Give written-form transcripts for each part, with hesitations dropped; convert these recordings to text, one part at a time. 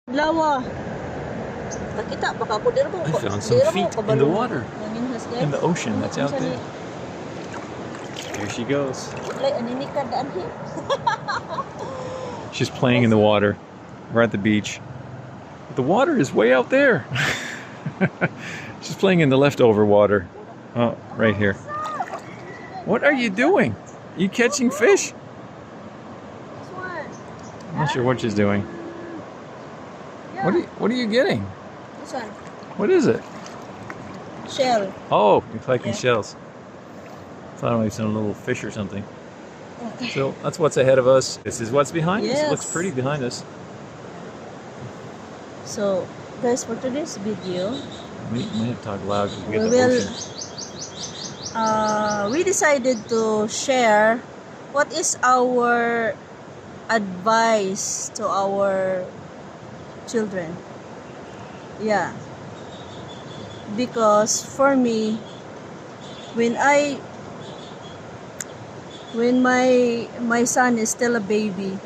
Lawa. Nakita baka po dira mo. I found some feet in the water. In the ocean that's out there. Here she goes. She's playing in the water. We're at the beach. The water is way out there. She's playing in the leftover water. Oh, right here. What are you doing? Are you catching fish? I'm not sure what she's doing. What are you getting? This one. What is it? Shell. Oh, you're collecting shells. Thought it might be some little fish or something. Okay. So that's what's ahead of us. This is what's behind us. Yes. It looks pretty behind us. So, guys, for today's video, We might have to talk loud because we get the ocean. we decided to share what is our advice to our children. Yeah. Because for me, when my son is still a baby,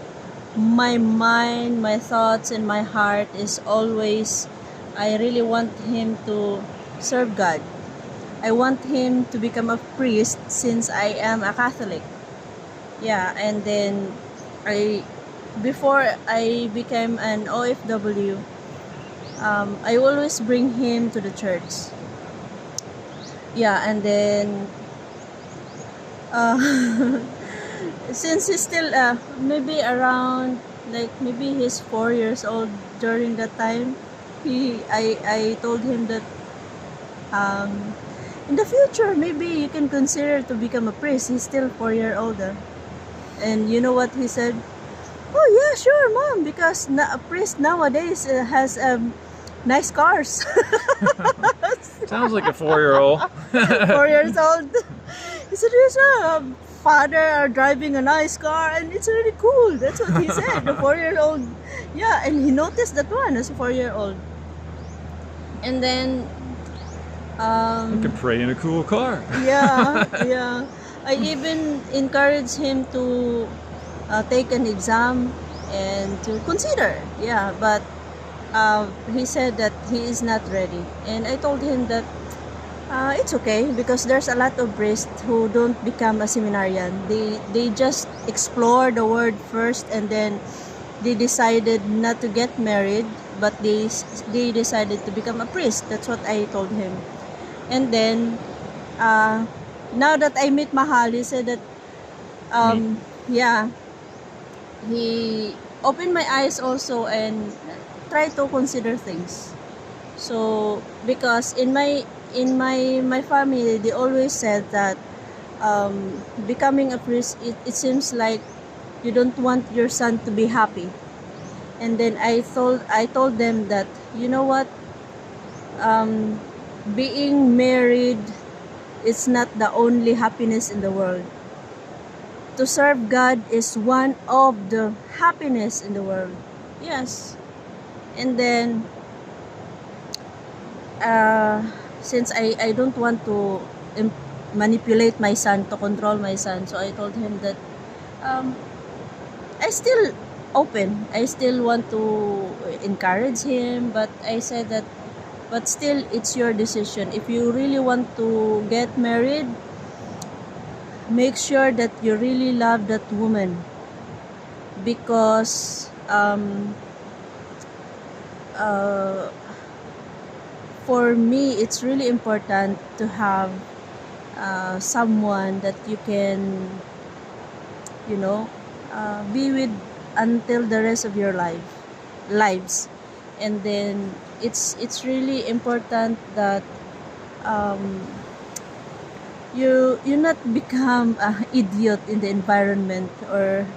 my mind, my thoughts, and my heart is always, I really want him to serve God. I want him to become a priest since I am a Catholic. Yeah, and then before I became an OFW, I always bring him to the church. Yeah, and then since he's still maybe around, like maybe he's 4 years old during that time, I told him that in the future maybe you can consider to become a priest. He's still 4 years older, and you know what he said? Oh yeah, sure, mom, because a priest nowadays has nice cars. Sounds like a 4-year-old. 4 years old. He said, yes, father are driving a nice car and it's really cool. That's what he said. The 4-year-old. Yeah, and he noticed that one as a 4-year-old. And then I can pray in a cool car. yeah, yeah. I even encouraged him to take an exam and to consider. Yeah, but he said that he is not ready. And I told him that it's okay because there's a lot of priests who don't become a seminarian. They just explore the word first and then they decided not to get married, but they decided to become a priest. That's what I told him. And then now that I meet Mahal, he said that yeah, he opened my eyes also and try to consider things. So because in my family, they always said that becoming a priest, it seems like you don't want your son to be happy. And then I told them that, you know what, being married is not the only happiness in the world. To serve God is one of the happiness in the world. Yes. And then since I don't want to manipulate my son, to control my son, so I told him that I still open. I still want to encourage him, but I said that, but still it's your decision. If you really want to get married, make sure that you really love that woman, because for me, it's really important to have someone that you can, you know, be with until the rest of your lives. And then it's really important that you not become an idiot in the environment or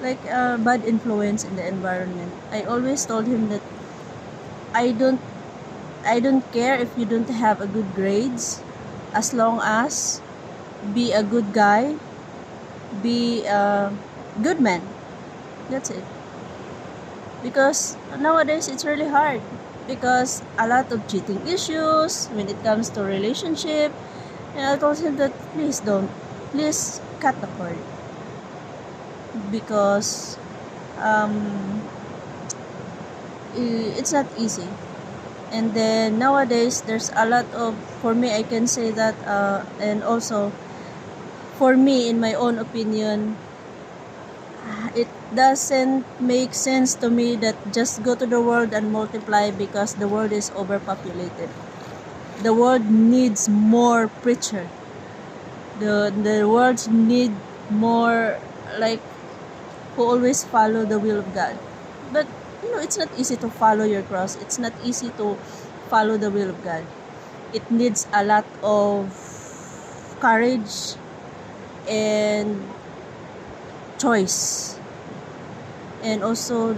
like a bad influence in the environment. I always told him that I don't care if you don't have a good grades, as long as be a good guy, be a good man. That's it. Because nowadays it's really hard, because a lot of cheating issues when it comes to relationship. And I told him that please cut the cord, because it's not easy. And then nowadays there's a lot of, for me, I can say that, and also for me, in my own opinion, it doesn't make sense to me that just go to the world and multiply, because the world is overpopulated. The world needs more preacher. The world need more, like, who always follow the will of God. But it's not easy to follow your cross. It's not easy to follow the will of God. It needs a lot of courage and choice, and also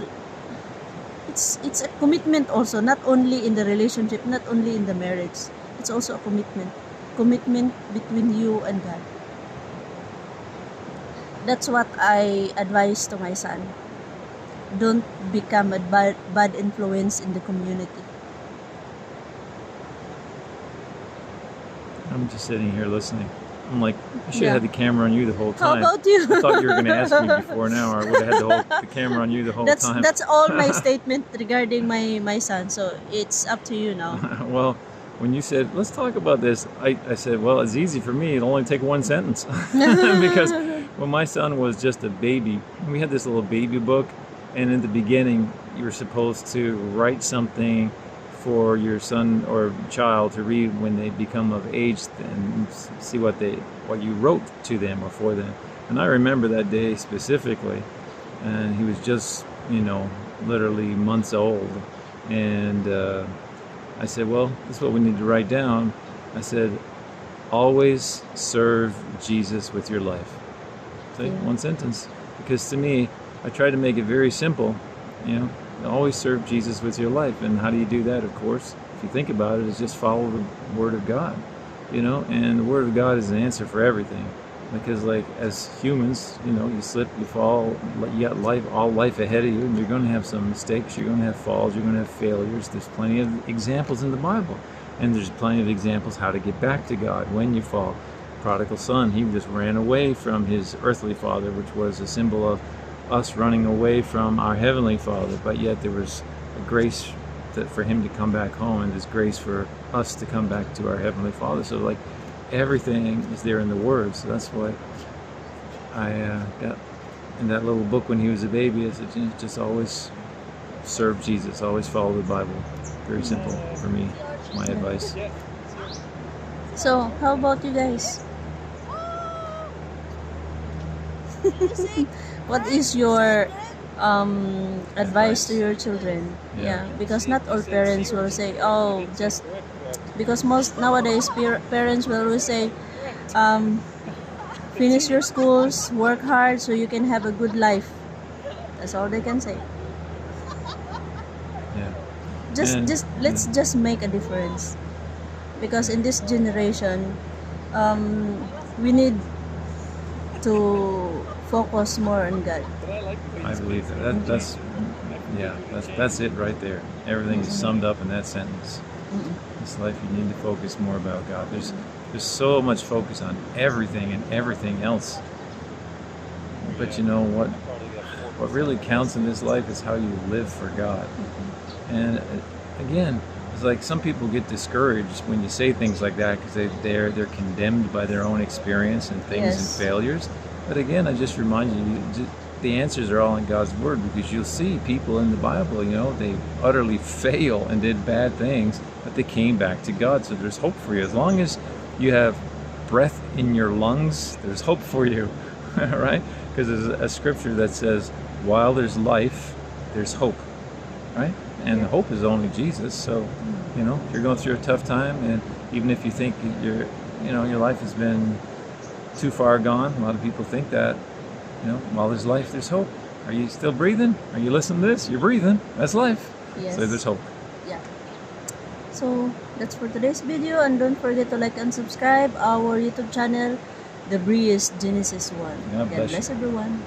it's a commitment also, not only in the relationship, not only in the marriage. It's also a commitment between you and God. That's what I advise to my son. Don't become a bad influence in the community. I'm just sitting here listening. I'm like, I should Yeah. have had the camera on you the whole How time. about you? I thought you were going to ask me before now, or I would have had the camera on you the whole time. That's all my statement regarding my son. So it's up to you now. Well, when you said, let's talk about this, I said, well, it's easy for me. It'll only take one sentence. Because when my son was just a baby, we had this little baby book. And in the beginning, you were supposed to write something for your son or child to read when they become of age, and see what you wrote to them or for them. And I remember that day specifically, and he was just literally months old, and I said, well, this is what we need to write down. I said, always serve Jesus with your life. Say one sentence, because to me, I try to make it very simple. Always serve Jesus with your life. And how do you do that? Of course, if you think about it, is just follow the Word of God. And the Word of God is an answer for everything. Because, like, as humans, you slip, you fall, you got all life ahead of you, and you're going to have some mistakes, you're going to have falls, you're going to have failures. There's plenty of examples in the Bible, and there's plenty of examples how to get back to God when you fall. Prodigal son, he just ran away from his earthly father, which was a symbol of us running away from our heavenly Father, but yet there was a grace for him to come back home, and there's grace for us to come back to our heavenly Father. So, like, everything is there in the Word. So that's what I got in that little book when he was a baby. I said, just always serve Jesus, always follow the Bible. Very simple for me. It's my advice. So how about you guys? What is your advice to your children? Yeah, because not all parents will say, oh, just because most nowadays parents will always say, finish your schools, work hard so you can have a good life. That's all they can say. Yeah. Let's just make a difference, because in this generation, we need to focus more on God. I believe that. That's it right there. Everything is summed up in that sentence. This life, you need to focus more about God. There's so much focus on everything and everything else. But you know what really counts in this life is how you live for God. And again, it's like some people get discouraged when you say things like that, because they're condemned by their own experience and things and failures. But again, I just remind you, the answers are all in God's Word, because you'll see people in the Bible, they utterly fail and did bad things, but they came back to God. So there's hope for you. As long as you have breath in your lungs, there's hope for you, right? Because there's a scripture that says, while there's life, there's hope, right? And the hope is only Jesus. So, if you're going through a tough time, and even if you think your life has been too far gone, a lot of people think that, while there's life, there's hope. Are you still breathing? Are you listening to this? You're breathing. That's life. Yes. So there's hope. Yeah. So that's for today's video, and don't forget to like and subscribe our YouTube channel, The Breeze Genesis 1. God bless everyone.